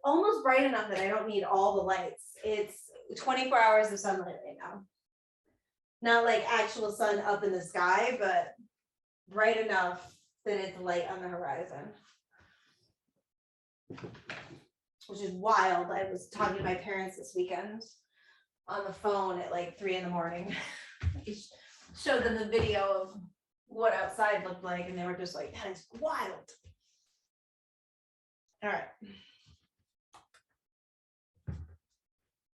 almost bright enough that I don't need all the lights. It's 24 hours of sunlight right now. Not like actual sun up in the sky, but bright enough that it's light on the horizon. Which is wild. I was talking to my parents this weekend on the phone at like 3 a.m. I showed them the video of what outside looked like, and they were just like, that is wild. All right.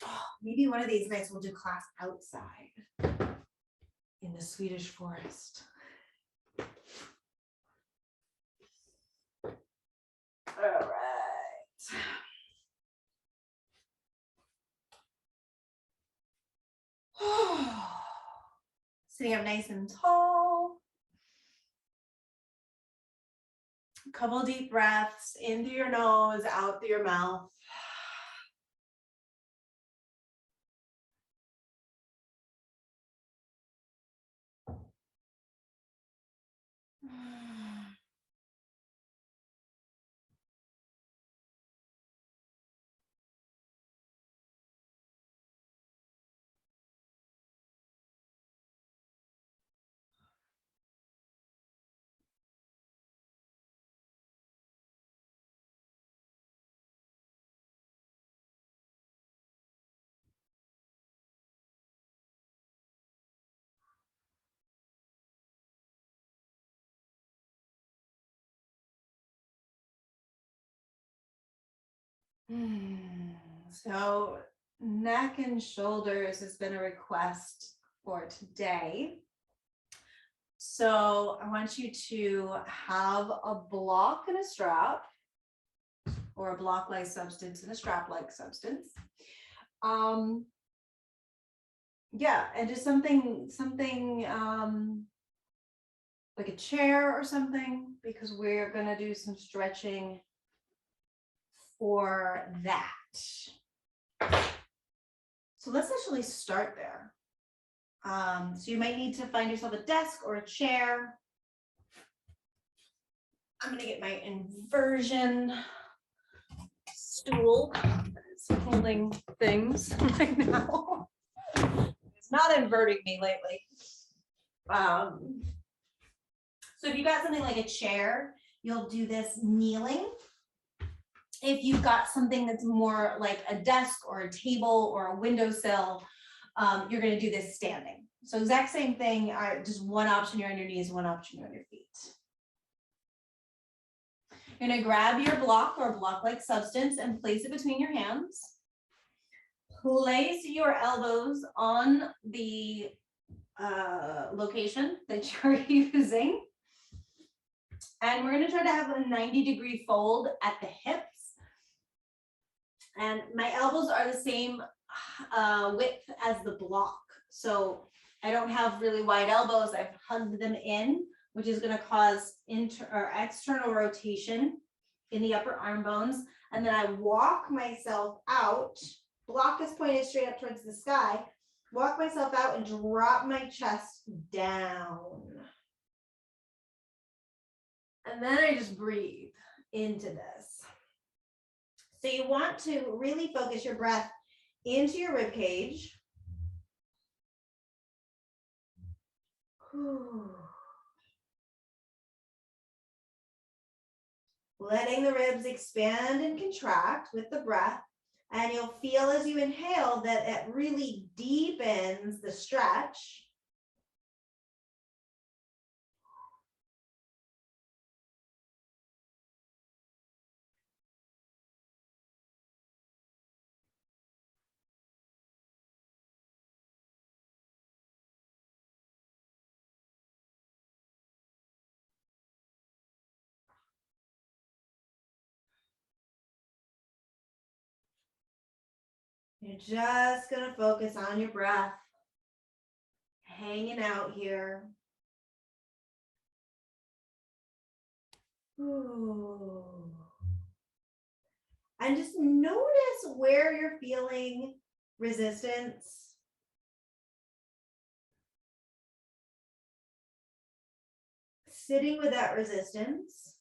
Oh, maybe one of these nights we'll do class outside in the Swedish forest. All right. Sitting up nice and tall. A couple deep breaths in through your nose, out through your mouth. So neck and shoulders has been a request for today. So I want you to have a block and a strap, or a block-like substance and a strap-like substance. Yeah, and just something like a chair or something, because we're gonna do some stretching for that. So let's actually start there. So you might need to find yourself a desk or a chair. I'm gonna get my inversion stool that's holding things right now. It's not inverting me lately. So if you got something like a chair, you'll do this kneeling. If you've got something that's more like a desk or a table or a windowsill, you're going to do this standing. So exact same thing, just one option you're on your knees, one option you're on your feet. You're going to grab your block or block-like substance and place it between your hands. Place your elbows on the location that you're using. And we're going to try to have a 90-degree fold at the hips. And my elbows are the same width as the block. So I don't have really wide elbows. I've hugged them in, which is going to cause external rotation in the upper arm bones. And then I walk myself out. Block is pointed straight up towards the sky. Walk myself out and drop my chest down. And then I just breathe into this. So you want to really focus your breath into your rib cage. Letting the ribs expand and contract with the breath. And you'll feel as you inhale that it really deepens the stretch. You're just going to focus on your breath, hanging out here. Ooh. And just notice where you're feeling resistance. Sitting with that resistance.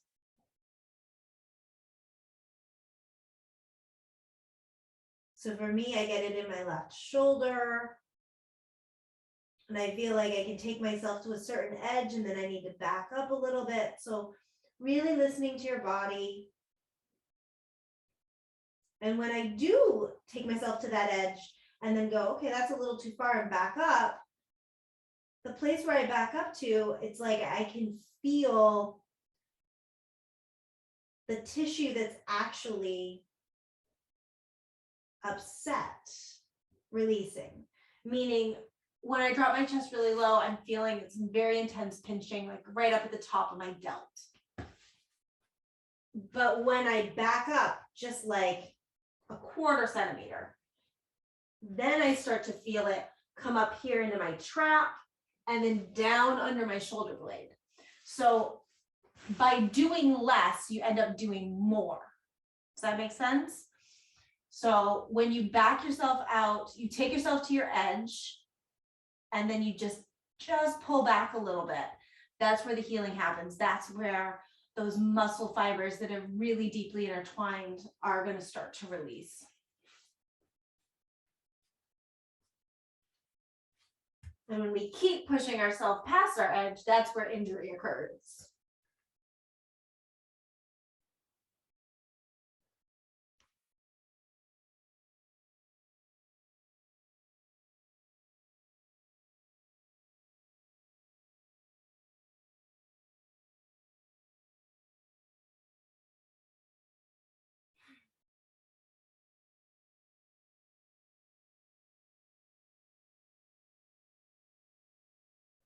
So for me, I get it in my left shoulder. And I feel like I can take myself to a certain edge and then I need to back up a little bit. So really listening to your body. And when I do take myself to that edge and then go, okay, that's a little too far and back up, the place where I back up to, it's like I can feel the tissue that's actually upset releasing. Meaning when I drop my chest really low, I'm feeling it's very intense pinching, like right up at the top of my delt. But when I back up just like a quarter centimeter, then I start to feel it come up here into my trap and then down under my shoulder blade. So by doing less, you end up doing more. Does that make sense? So when you back yourself out, you take yourself to your edge and then you just pull back a little bit. That's where the healing happens. That's where those muscle fibers that are really deeply intertwined are going to start to release. And when we keep pushing ourselves past our edge, that's where injury occurs.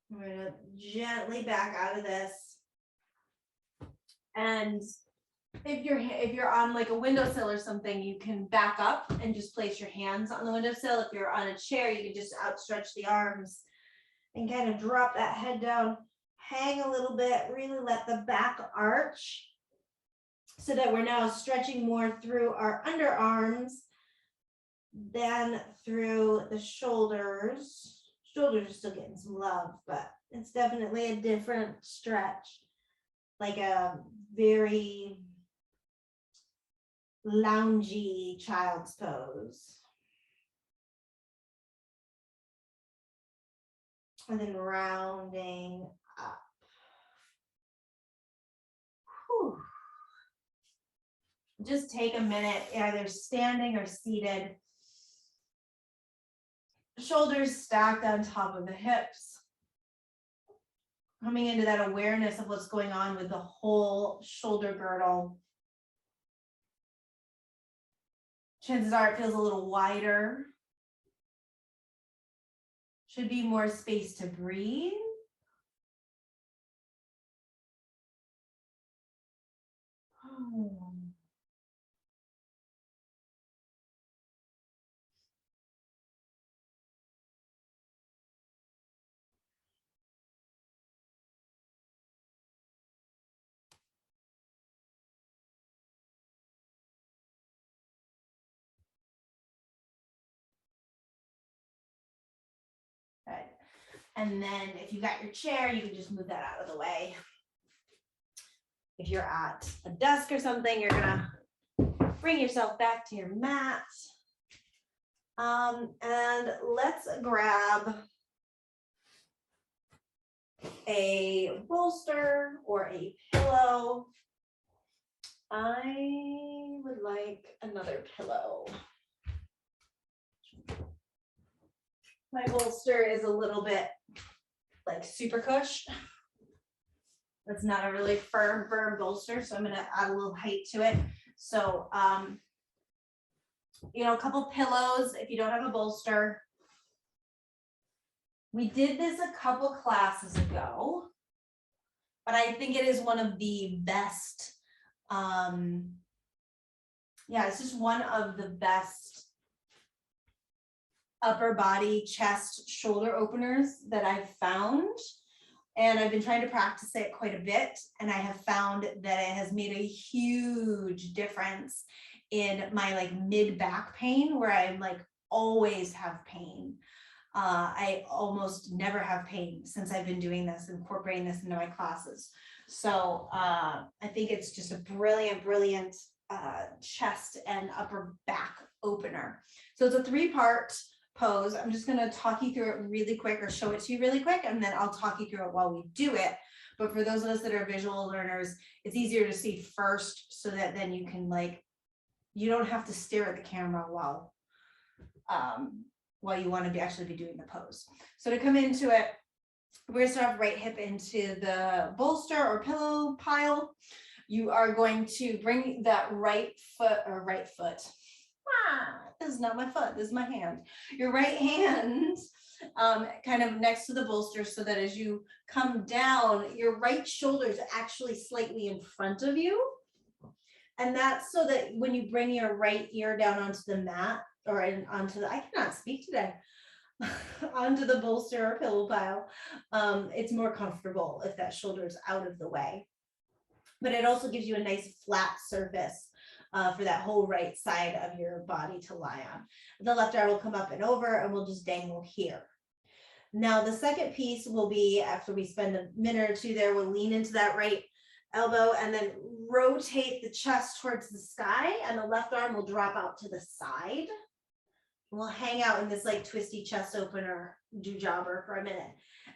We're going to gently back out of this. And if you're on like a windowsill or something, you can back up and just place your hands on the windowsill. If you're on a chair, you can just outstretch the arms and kind of drop that head down, hang a little bit, really let the back arch so that we're now stretching more through our underarms than through the shoulders. Shoulders are still getting some love, but it's definitely a different stretch, like a very loungy child's pose. And then rounding up. Whew. Just take a minute, either standing or seated. Shoulders stacked on top of the hips. Coming into that awareness of what's going on with the whole shoulder girdle. Chances are it feels a little wider. Should be more space to breathe. Oh. Good. And then if you got your chair, you can just move that out of the way. If you're at a desk or something, you're gonna bring yourself back to your mat. And let's grab a bolster or a pillow. I would like another pillow. My bolster is a little bit like super cush. That's not a really firm bolster, so I'm gonna add a little height to it. So, you know, a couple pillows if you don't have a bolster. We did this a couple classes ago, but I think it is one of the best. It's just one of the best upper body, chest, shoulder openers that I've found. And I've been trying to practice it quite a bit. And I have found that it has made a huge difference in my like mid back pain, where I'm like always have pain. I almost never have pain since I've been doing this, incorporating this into my classes. So I think it's just a brilliant chest and upper back opener. So it's a 3-part pose. I'm just going to talk you through it really quick, or show it to you really quick, and then I'll talk you through it while we do it. But for those of us that are visual learners, it's easier to see first, so that then you can, like, you don't have to stare at the camera while you want to actually be doing the pose. So to come into it, we're going to start off right hip into the bolster or pillow pile. You are going to bring that right foot. This is not my foot, this is my hand. Your right hand kind of next to the bolster, so that as you come down, your right shoulder is actually slightly in front of you. And that's so that when you bring your right ear down onto the mat, or onto the, I cannot speak today, onto the bolster or pillow pile, it's more comfortable if that shoulder is out of the way. But it also gives you a nice flat surface for that whole right side of your body to lie on. The left arm will come up and over, and we'll just dangle here. Now, the second piece will be, after we spend a minute or two there, we'll lean into that right elbow and then rotate the chest towards the sky, and the left arm will drop out to the side. We'll hang out in this like twisty chest opener, do jobber for a minute.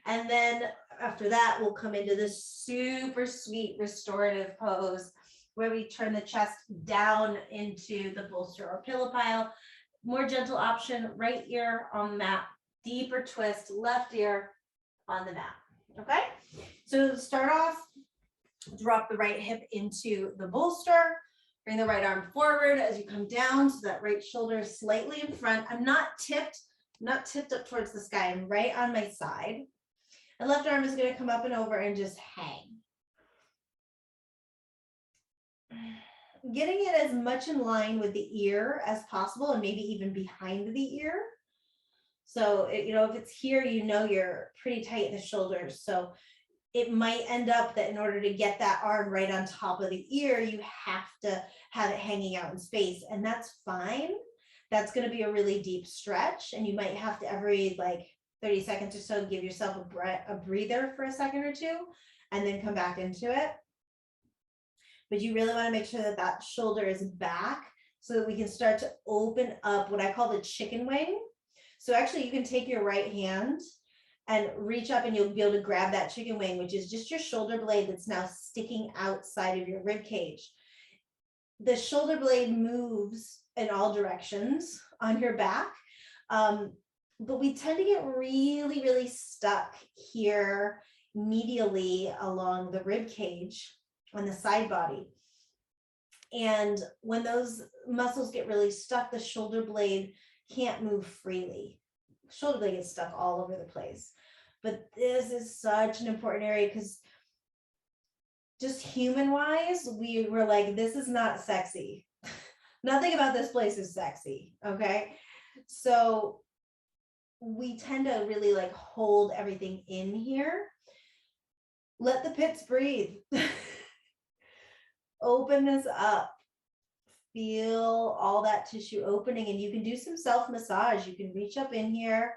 And then after that, we'll come into this super sweet restorative pose where we turn the chest down into the bolster or pillow pile. More gentle option, right ear on the mat, deeper twist, left ear on the mat. Okay, so start off, drop the right hip into the bolster, bring the right arm forward as you come down, so that right shoulder is slightly in front. I'm not tipped up towards the sky. I'm right on my side. And left arm is going to come up and over and just hang. Getting it as much in line with the ear as possible, and maybe even behind the ear. So, if it's here, you're pretty tight in the shoulders. So it might end up that in order to get that arm right on top of the ear, you have to have it hanging out in space, and that's fine. That's going to be a really deep stretch, and you might have to every 30 seconds or so give yourself a breather for a second or two, and then come back into it. But you really want to make sure that that shoulder is back, so that we can start to open up what I call the chicken wing. So actually, you can take your right hand and reach up, and you'll be able to grab that chicken wing, which is just your shoulder blade that's now sticking outside of your rib cage. The shoulder blade moves in all directions on your back, but we tend to get really, really stuck here medially along the rib cage on the side body. And when those muscles get really stuck, the shoulder blade can't move freely. Shoulder blade gets stuck all over the place. But this is such an important area, because just human wise, we were like, this is not sexy. Nothing about this place is sexy. Okay. So we tend to really hold everything in here. Let the pits breathe. Open this up. Feel all that tissue opening, and you can do some self-massage. You can reach up in here,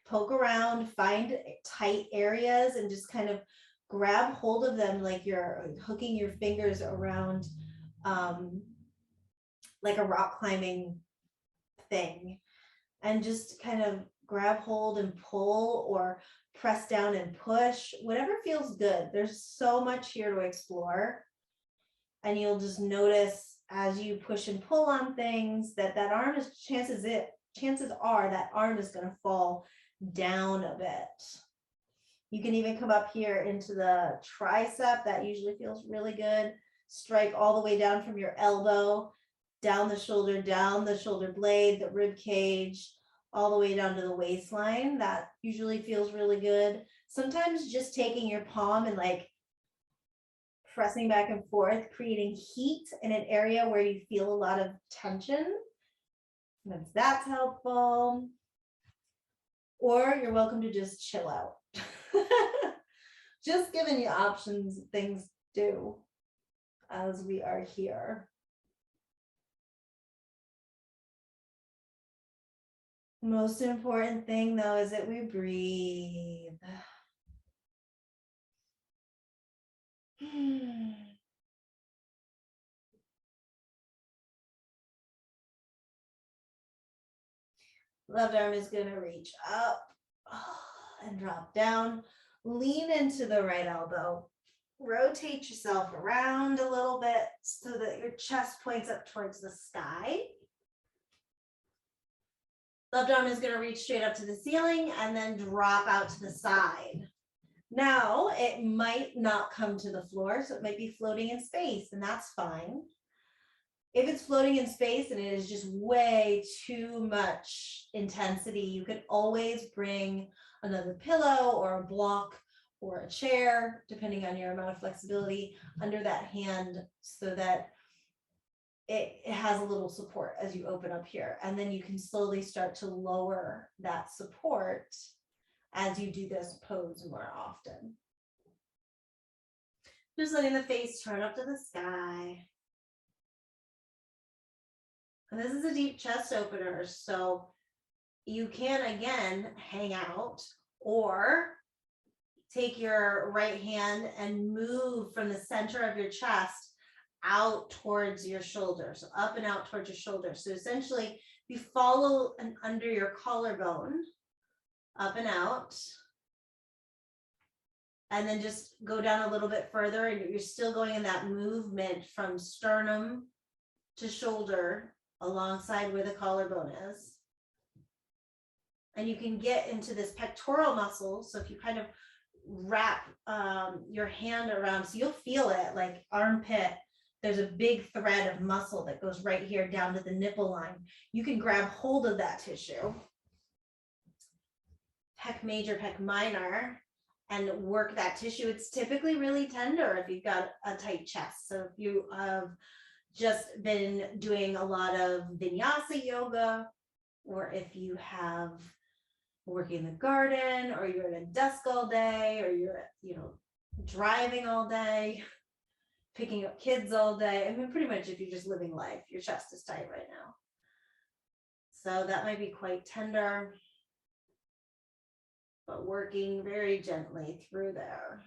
poke around, find tight areas, and just kind of grab hold of them like you're hooking your fingers around like a rock climbing thing, and just kind of grab hold and pull, or press down and push, whatever feels good. There's so much here to explore, and you'll just notice as you push and pull on things that arm is, chances are that arm is going to fall down a bit. You can even come up here into the tricep. That usually feels really good. Strike all the way down from your elbow, down the shoulder blade, the rib cage, all the way down to the waistline. That usually feels really good. Sometimes just taking your palm and pressing back and forth, creating heat in an area where you feel a lot of tension. That's helpful. Or you're welcome to just chill out. Just giving you options, things to do as we are here. Most important thing though is that we breathe. Left arm is going to reach up and drop down. Lean into the right elbow. Rotate yourself around a little bit so that your chest points up towards the sky. Left arm is going to reach straight up to the ceiling and then drop out to the side. Now, it might not come to the floor, so it might be floating in space, and that's fine. If it's floating in space and it is just way too much intensity, you could always bring another pillow or a block or a chair, depending on your amount of flexibility, under that hand so that it has a little support as you open up here. And then you can slowly start to lower that support as you do this pose more often. Just letting the face turn up to the sky. And this is a deep chest opener, so you can, again, hang out or take your right hand and move from the center of your chest out towards your shoulder. So up and out towards your shoulder. So essentially, you follow and under your collarbone, up and out. And then just go down a little bit further, and you're still going in that movement from sternum to shoulder alongside where the collarbone is. And you can get into this pectoral muscle. So if you kind of wrap your hand around, so you'll feel it like armpit, there's a big thread of muscle that goes right here down to the nipple line. You can grab hold of that tissue, pec major, pec minor, and work that tissue. It's typically really tender if you've got a tight chest. So if you have just been doing a lot of vinyasa yoga, or if you have working in the garden, or you're at a desk all day, or you're, driving all day, picking up kids all day. I mean, pretty much if you're just living life, your chest is tight right now. So that might be quite tender, but working very gently through there.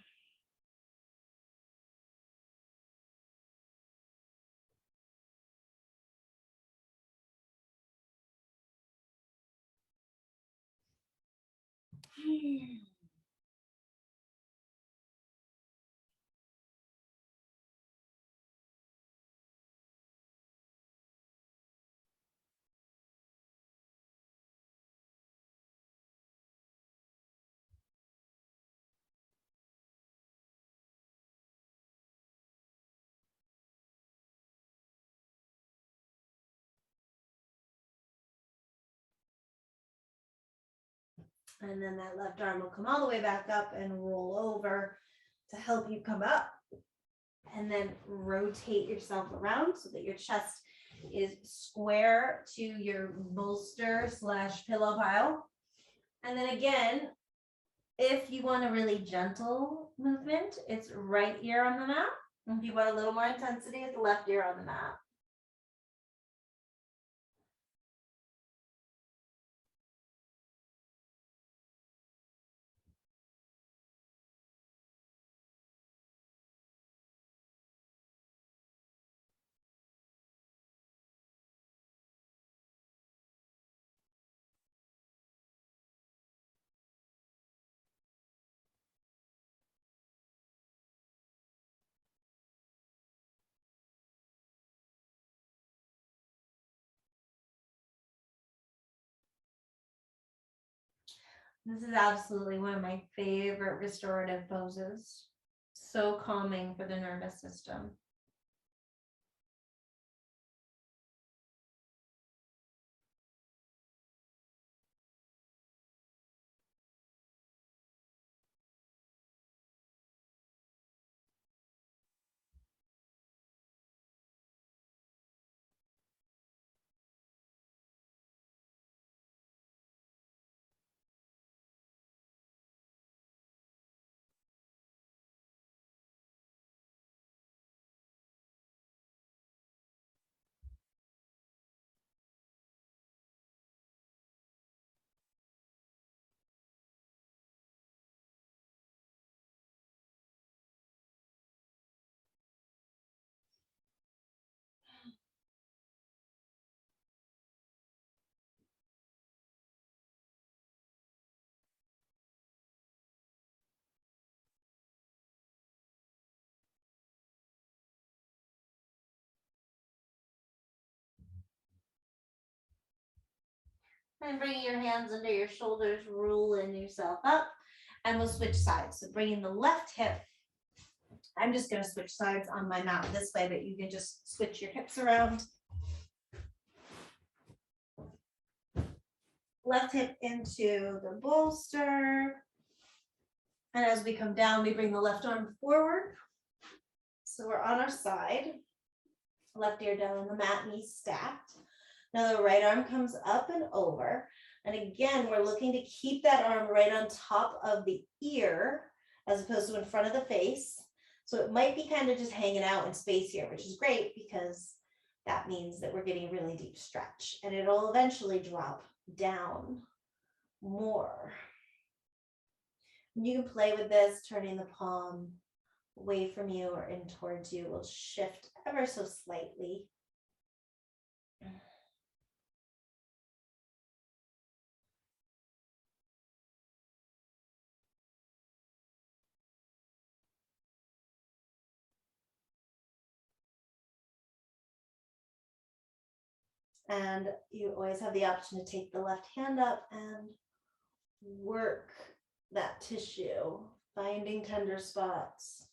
And then that left arm will come all the way back up and roll over to help you come up. And then rotate yourself around so that your chest is square to your bolster / pillow pile. And then again, if you want a really gentle movement, it's right ear on the mat. If you want a little more intensity, it's left ear on the mat. This is absolutely one of my favorite restorative poses. So calming for the nervous system. And bringing your hands under your shoulders, rolling yourself up. And we'll switch sides. So bringing the left hip. I'm just going to switch sides on my mat this way, but you can just switch your hips around. Left hip into the bolster. And as we come down, we bring the left arm forward. So we're on our side. Left ear down on the mat, knees stacked. Now the right arm comes up and over. And again, we're looking to keep that arm right on top of the ear as opposed to in front of the face. So it might be kind of just hanging out in space here, which is great because that means that we're getting a really deep stretch and it'll eventually drop down more. You can play with this, turning the palm away from you or in towards you. We'll shift ever so slightly. And you always have the option to take the left hand up and work that tissue, finding tender spots.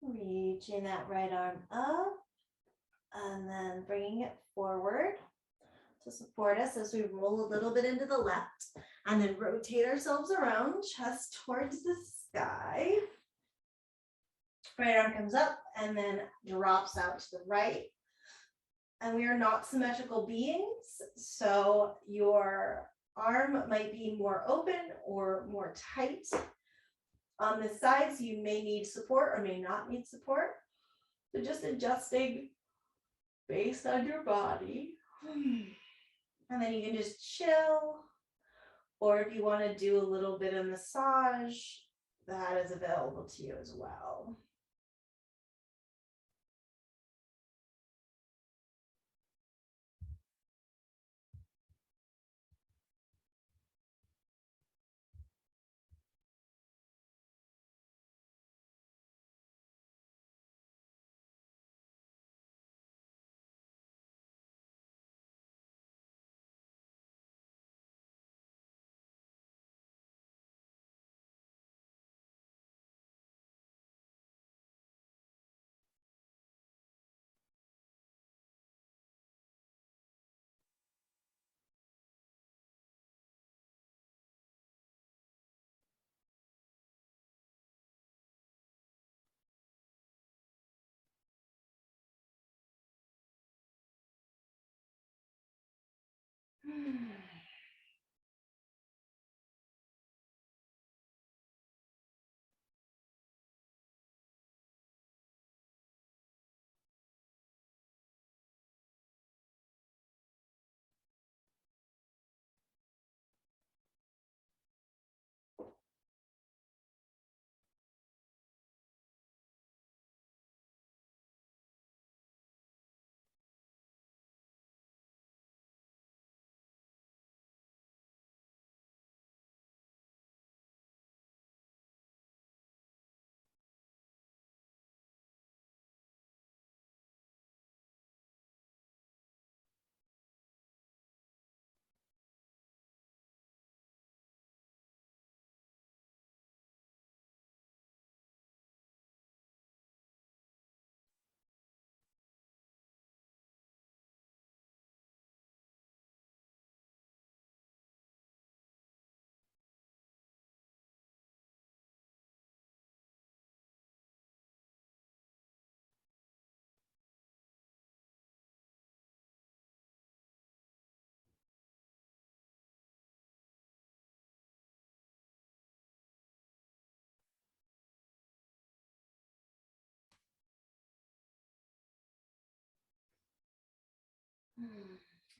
Reaching that right arm up and then bringing it forward to support us as we roll a little bit into the left and then rotate ourselves around, chest towards the sky. Right arm comes up and then drops out to the right. And we are not symmetrical beings, so your arm might be more open or more tight. On the sides, you may need support or may not need support. So just adjusting based on your body. And then you can just chill. Or if you want to do a little bit of massage, that is available to you as well.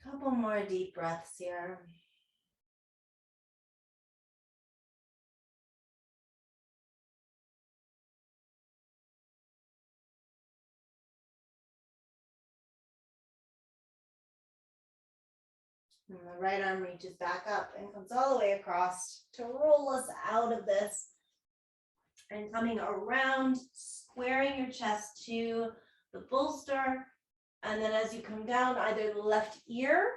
Couple more deep breaths here. And the right arm reaches back up and comes all the way across to roll us out of this. And coming around, squaring your chest to the bolster. And then as you come down, either the left ear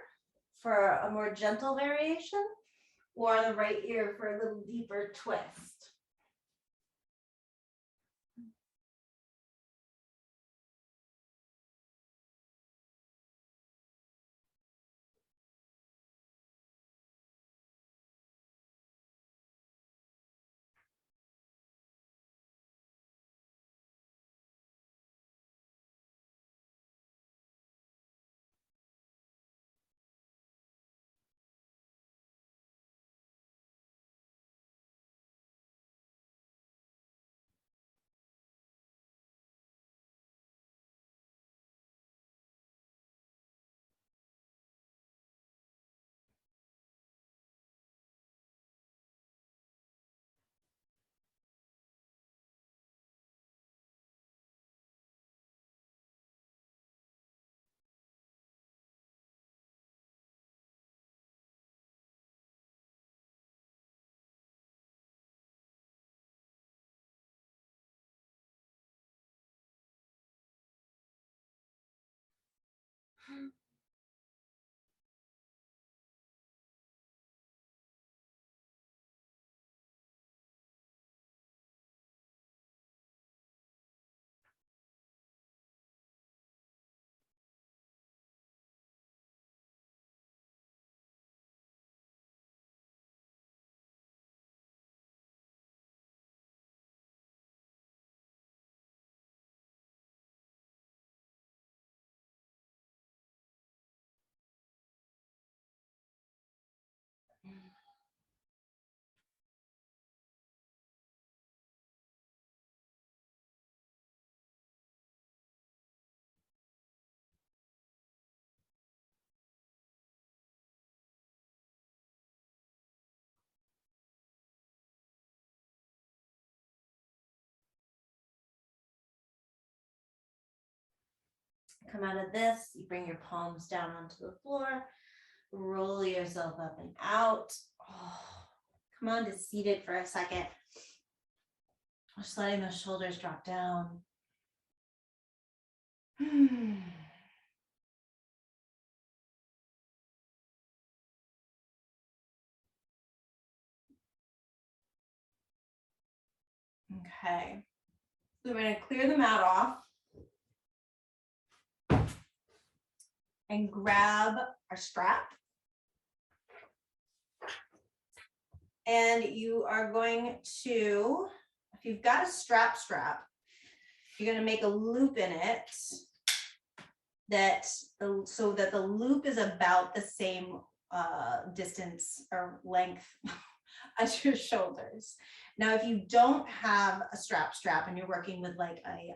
for a more gentle variation or the right ear for a little deeper twist. come out of this, you bring your palms down onto the floor, roll yourself up and out. Oh, come on to seated for a second. Just letting those shoulders drop down. Okay. So we're going to clear the mat off and grab our strap. And you are going to, if you've got a strap, you're going to make a loop in it so that the loop is about the same distance or length as your shoulders. Now, if you don't have a strap and you're working with like a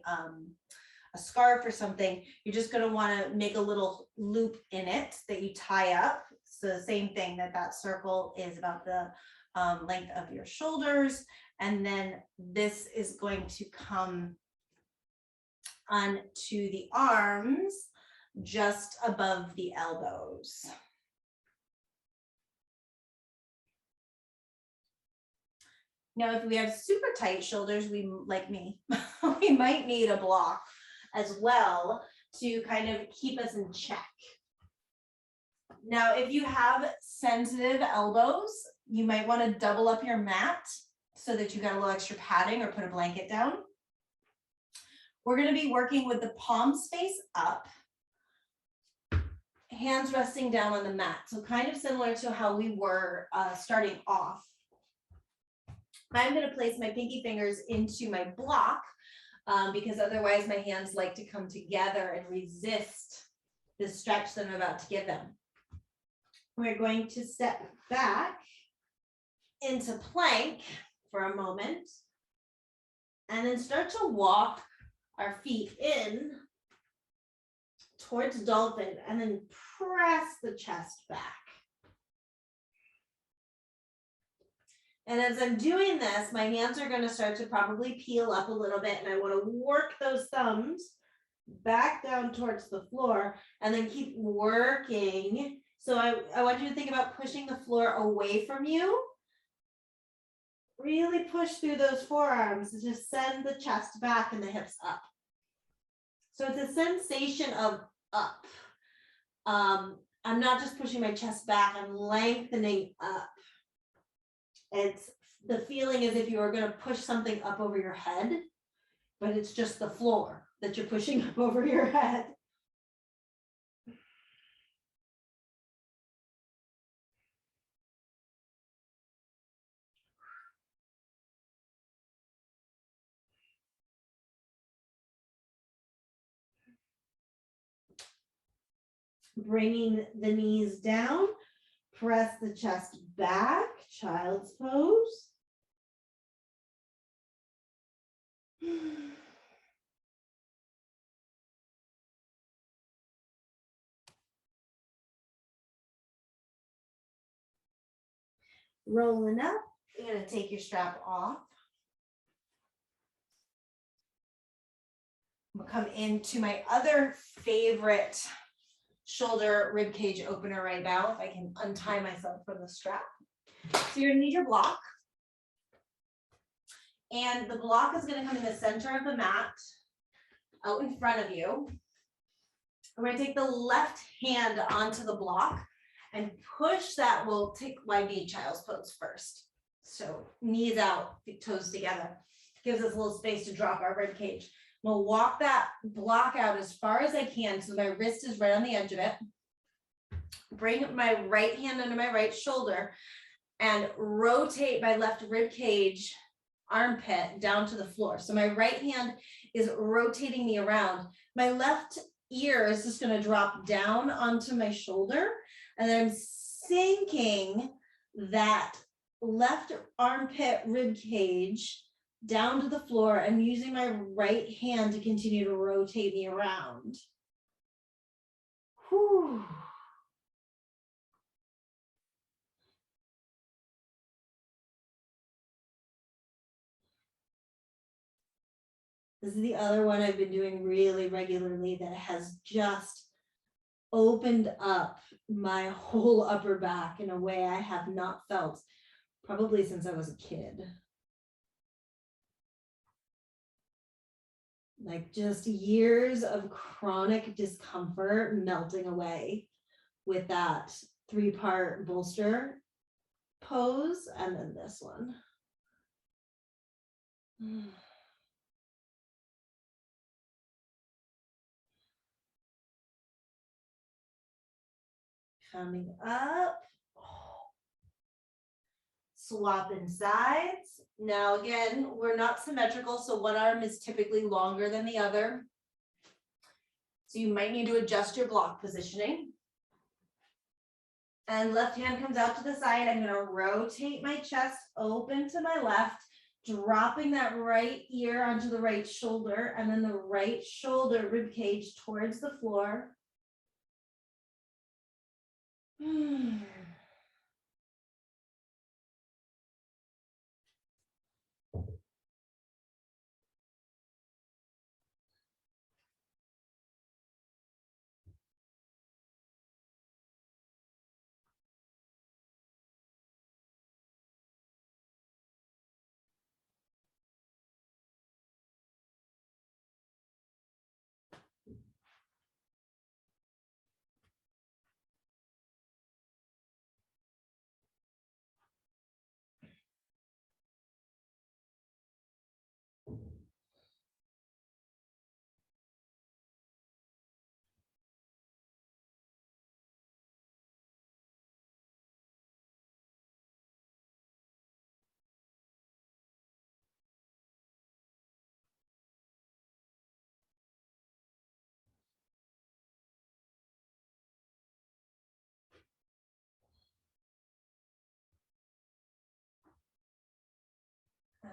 scarf or something, you're just going to want to make a little loop in it that you tie up. So the same thing, that circle is about the length of your shoulders. And then this is going to come onto the arms just above the elbows. Now, if we have super tight shoulders, like me, we might need a block as well to kind of keep us in check. Now, if you have sensitive elbows, you might want to double up your mat so that you got a little extra padding or put a blanket down. We're going to be working with the palms face up, hands resting down on the mat. So kind of similar to how we were starting off. I'm going to place my pinky fingers into my block because otherwise my hands like to come together and resist the stretch that I'm about to give them. We're going to step back into plank for a moment and then start to walk our feet in towards dolphin and then press the chest back. And as I'm doing this, my hands are going to start to probably peel up a little bit, and I want to work those thumbs back down towards the floor and then keep working. So I want you to think about pushing the floor away from you. Really push through those forearms and just send the chest back and the hips up. So it's a sensation of up. I'm not just pushing my chest back, I'm lengthening up. It's the feeling as if you were going to push something up over your head, but it's just the floor that you're pushing up over your head. Bringing the knees down, press the chest back, child's pose. Rolling up, you're going to take your strap off. I'm going to come into my other favorite shoulder rib cage opener right now, if I can untie myself from the strap. So you're going to need your block. And the block is going to come in the center of the mat, out in front of you. We're going to take the left hand onto the block and push that. We'll take YB child's pose first. So knees out, toes together. Gives us a little space to drop our rib cage. We'll walk that block out as far as I can so my wrist is right on the edge of it. Bring my right hand under my right shoulder and rotate my left rib cage armpit down to the floor. So my right hand is rotating me around. My left ear is just going to drop down onto my shoulder, and then I'm sinking that left armpit rib cage down to the floor and using my right hand to continue to rotate me around. Whew. This is the other one I've been doing really regularly that has just opened up my whole upper back in a way I have not felt probably since I was a kid. Like just years of chronic discomfort melting away with that 3-part bolster pose, and then this one. Coming up, swapping sides. Now again, we're not symmetrical, so one arm is typically longer than the other. So you might need to adjust your block positioning. And left hand comes out to the side. I'm going to rotate my chest open to my left, dropping that right ear onto the right shoulder, and then the right shoulder rib cage towards the floor.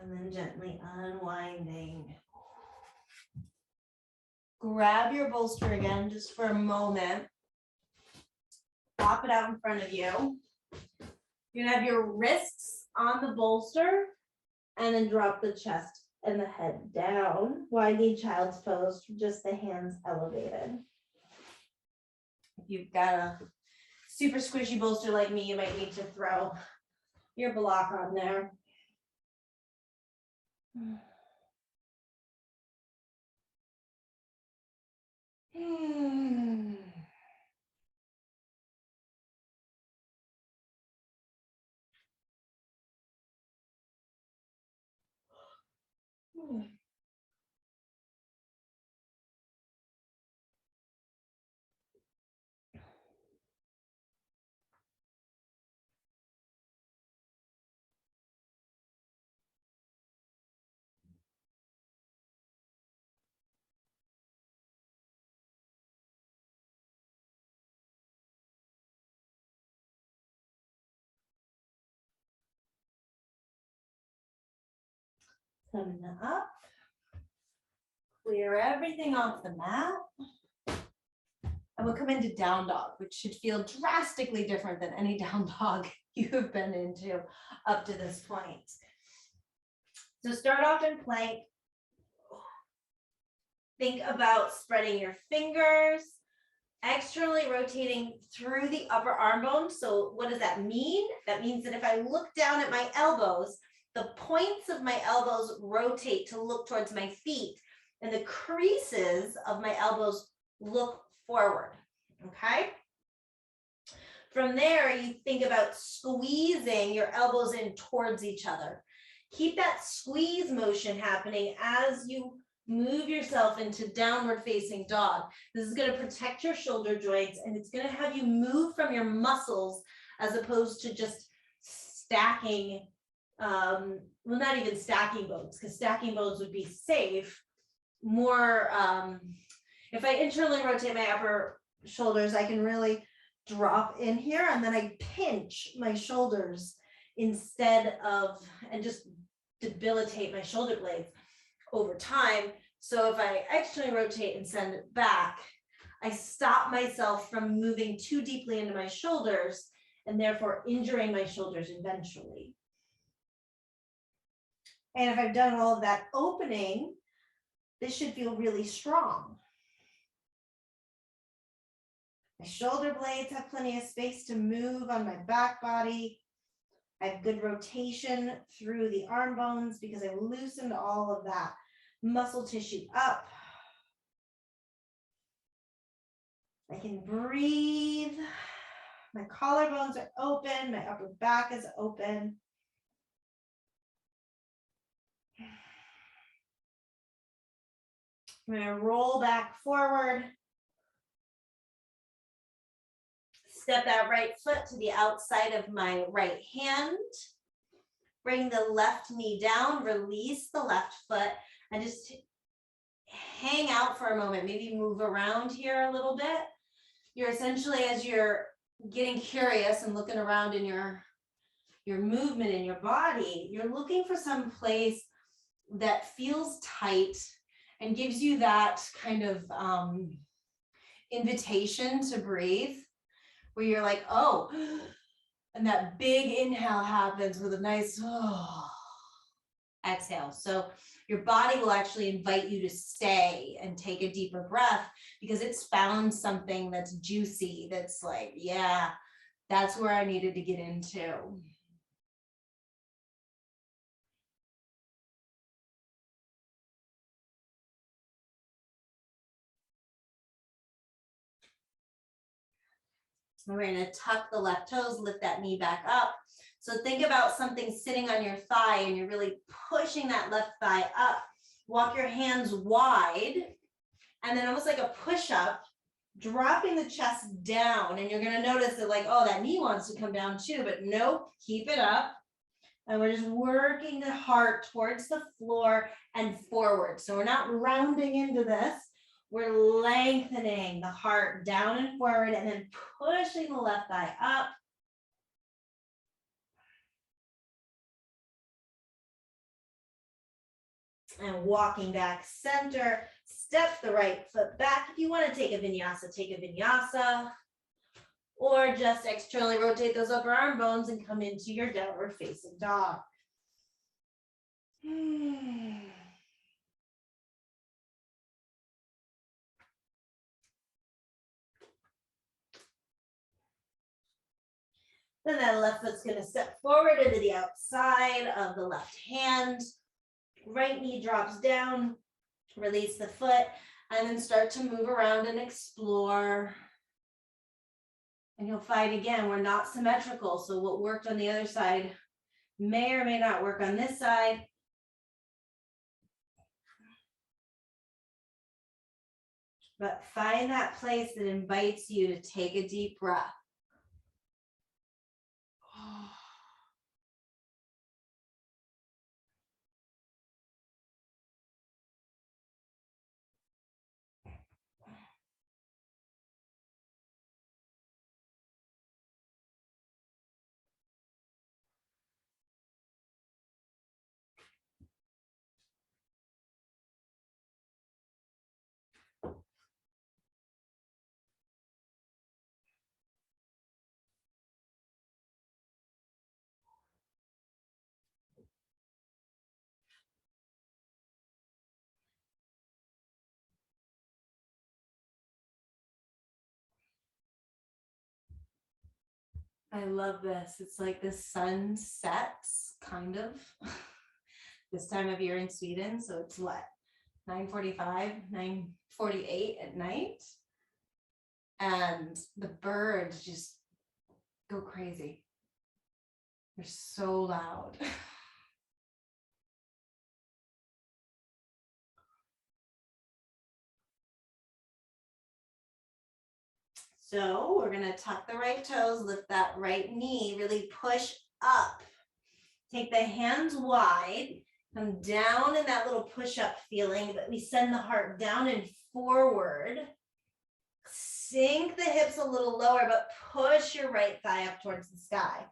And then gently unwinding. Grab your bolster again just for a moment. Pop it out in front of you. You're gonna have your wrists on the bolster and then drop the chest and the head down. Winding child's pose, just the hands elevated. If you've got a super squishy bolster like me, you might need to throw your block on there. Coming up, clear everything off the mat. And we'll come into down dog, which should feel drastically different than any down dog you have been into up to this point. So start off in plank. Think about spreading your fingers, externally rotating through the upper arm bone. So what does that mean? That means that if I look down at my elbows, the points of my elbows rotate to look towards my feet, and the creases of my elbows look forward, okay? From there, you think about squeezing your elbows in towards each other. Keep that squeeze motion happening as you move yourself into downward facing dog. This is going to protect your shoulder joints, and it's going to have you move from your muscles as opposed to just stacking, well, not even stacking bones, because stacking bones would be safe. More, if I internally rotate my upper shoulders, I can really drop in here, and then I pinch my shoulders instead of, and just debilitate my shoulder blades over time. So if I externally rotate and send it back, I stop myself from moving too deeply into my shoulders and therefore injuring my shoulders eventually. And if I've done all of that opening, this should feel really strong. My shoulder blades have plenty of space to move on my back body. I have good rotation through the arm bones because I've loosened all of that muscle tissue up. I can breathe. My collarbones are open. My upper back is open. I'm going to roll back forward. Step that right foot to the outside of my right hand. Bring the left knee down, release the left foot, and just hang out for a moment. Maybe move around here a little bit. You're essentially, as you're getting curious and looking around in your movement in your body, you're looking for some place that feels tight and gives you that kind of invitation to breathe, where you're like, oh, and that big inhale happens with a nice exhale. So your body will actually invite you to stay and take a deeper breath because it's found something that's juicy, that's like, yeah, that's where I needed to get into. We're going to tuck the left toes, lift that knee back up. So think about something sitting on your thigh and you're really pushing that left thigh up. Walk your hands wide and then almost like a push-up, dropping the chest down. And you're going to notice that like, oh, that knee wants to come down too, but nope, keep it up. And we're just working the heart towards the floor and forward. So we're not rounding into this. We're lengthening the heart down and forward and then pushing the left thigh up. And walking back center, step the right foot back. If you want to take a vinyasa, take a vinyasa. Or just externally rotate those upper arm bones and come into your downward facing dog. Then that left foot's going to step forward into the outside of the left hand. Right knee drops down, release the foot, and then start to move around and explore. And you'll find again, we're not symmetrical. So what worked on the other side may or may not work on this side. But find that place that invites you to take a deep breath. I love this. It's like the sun sets, kind of, this time of year in Sweden. So it's what, 9:45, 9:48 at night? And the birds just go crazy. They're so loud. So we're going to tuck the right toes, lift that right knee, really push up. Take the hands wide, come down in that little push-up feeling, but we send the heart down and forward. Sink the hips a little lower, but push your right thigh up towards the sky.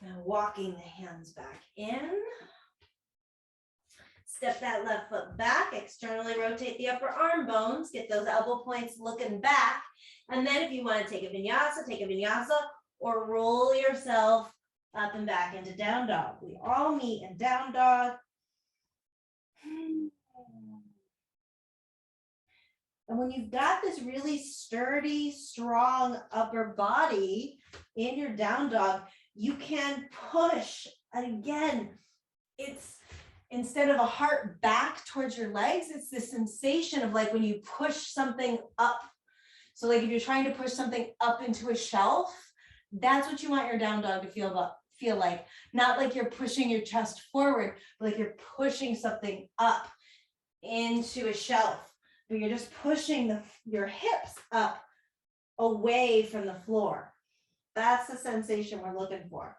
And walking the hands back in. Step that left foot back, externally rotate the upper arm bones, get those elbow points looking back. And then if you want to take a vinyasa, or roll yourself up and back into down dog. We all meet in down dog. And when you've got this really sturdy, strong upper body in your down dog, you can push. And again, it's instead of a heart back towards your legs, it's this sensation of like when you push something up. So like if you're trying to push something up into a shelf, that's what you want your down dog to feel like. Not like you're pushing your chest forward, but like you're pushing something up into a shelf. But you're just pushing your hips up away from the floor. That's the sensation we're looking for.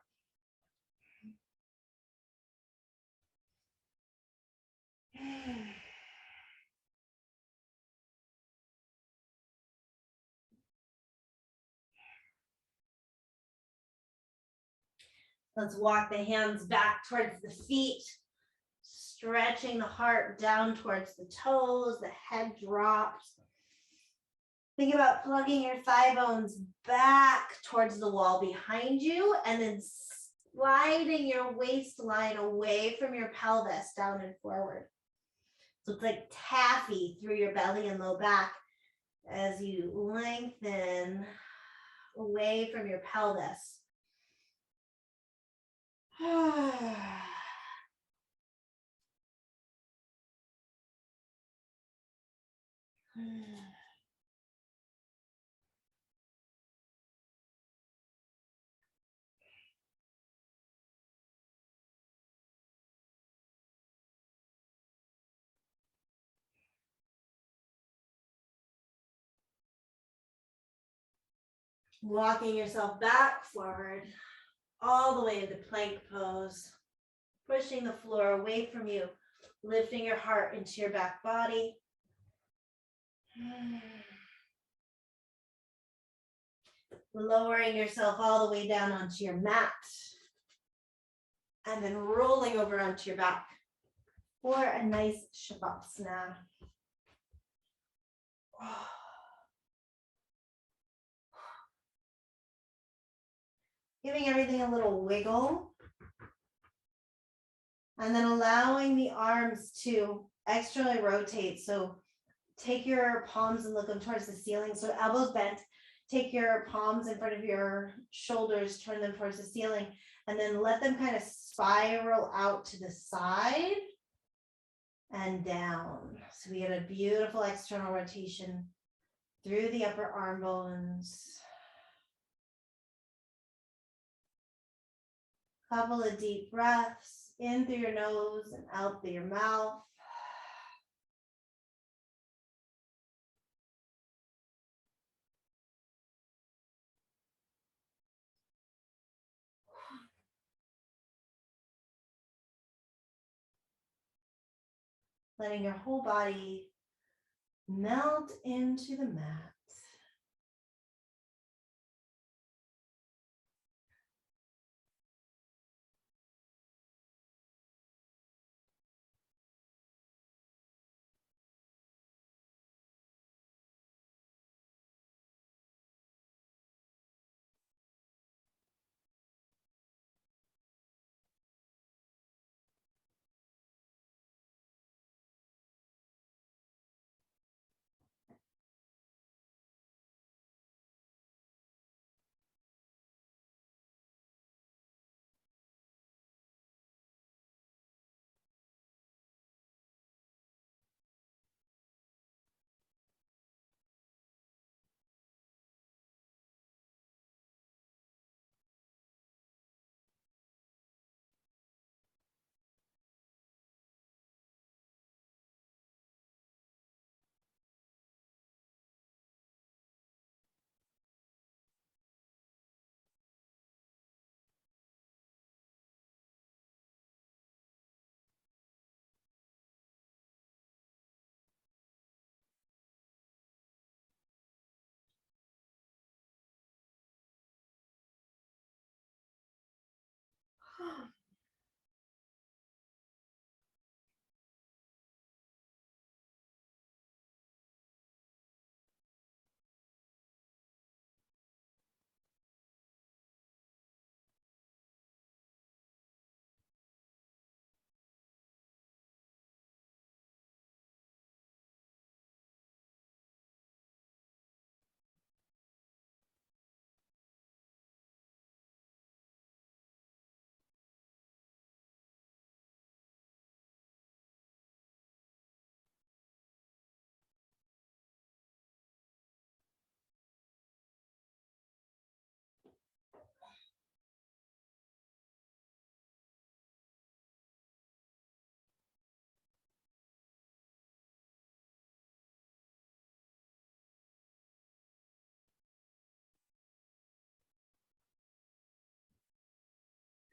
Let's walk the hands back towards the feet, stretching the heart down towards the toes, the head drops. Think about plugging your thigh bones back towards the wall behind you and then sliding your waistline away from your pelvis down and forward. So it's like taffy through your belly and low back as you lengthen away from your pelvis. Walking yourself back forward, all the way into plank pose, pushing the floor away from you, lifting your heart into your back body. Lowering yourself all the way down onto your mat, and then rolling over onto your back for a nice shavasana. Giving everything a little wiggle. And then allowing the arms to externally rotate. So take your palms and look them towards the ceiling. So elbows bent. Take your palms in front of your shoulders, turn them towards the ceiling, and then let them kind of spiral out to the side and down. So we get a beautiful external rotation through the upper arm bones. Couple of deep breaths in through your nose and out through your mouth. Letting your whole body melt into the mat.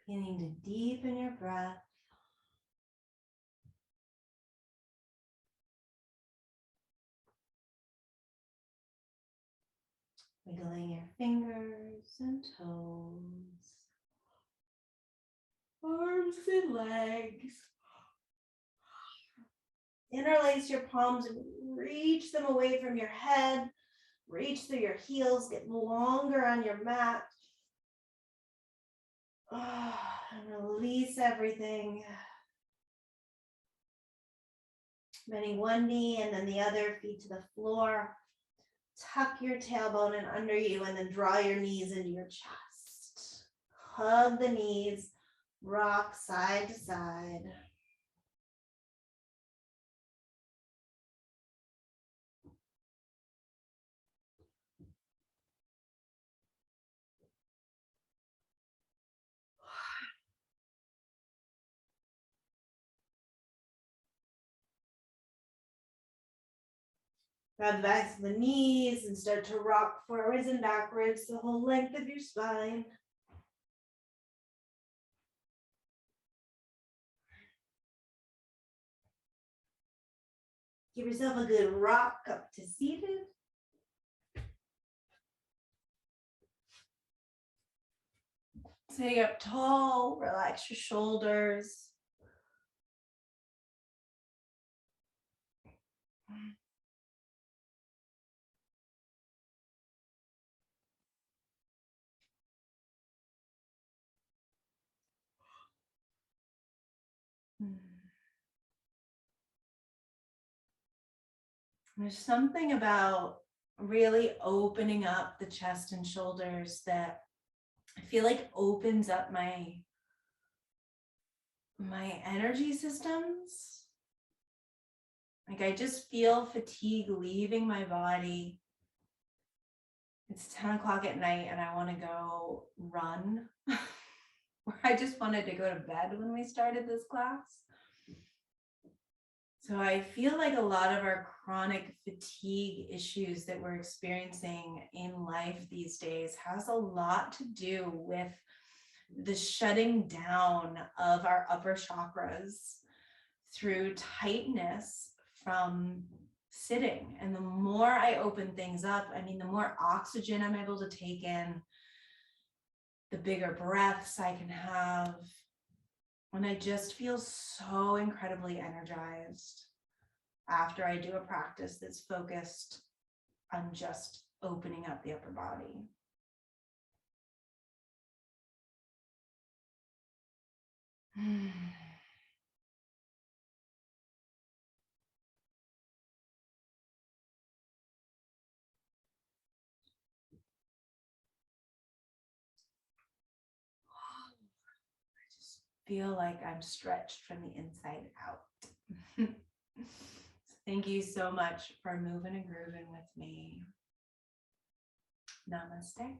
Beginning to deepen your breath. Wiggling your fingers and toes, arms and legs. Interlace your palms and reach them away from your head. Reach through your heels, get longer on your mat. And release everything. Bending one knee and then the other, feet to the floor. Tuck your tailbone in under you and then draw your knees into your chest. Hug the knees, rock side to side. Grab the backs of the knees and start to rock forwards and backwards the whole length of your spine. Give yourself a good rock up to seated. Sitting up tall, relax your shoulders. There's something about really opening up the chest and shoulders that I feel like opens up my energy systems. Like I just feel fatigue leaving my body. It's 10 o'clock at night and I want to go run. Or I just wanted to go to bed when we started this class. So I feel like a lot of our chronic fatigue issues that we're experiencing in life these days has a lot to do with the shutting down of our upper chakras through tightness from sitting. And the more I open things up, I mean, the more oxygen I'm able to take in, the bigger breaths I can have. And I just feel so incredibly energized after I do a practice that's focused on just opening up the upper body. Feel like I'm stretched from the inside out. Thank you so much for moving and grooving with me. Namaste.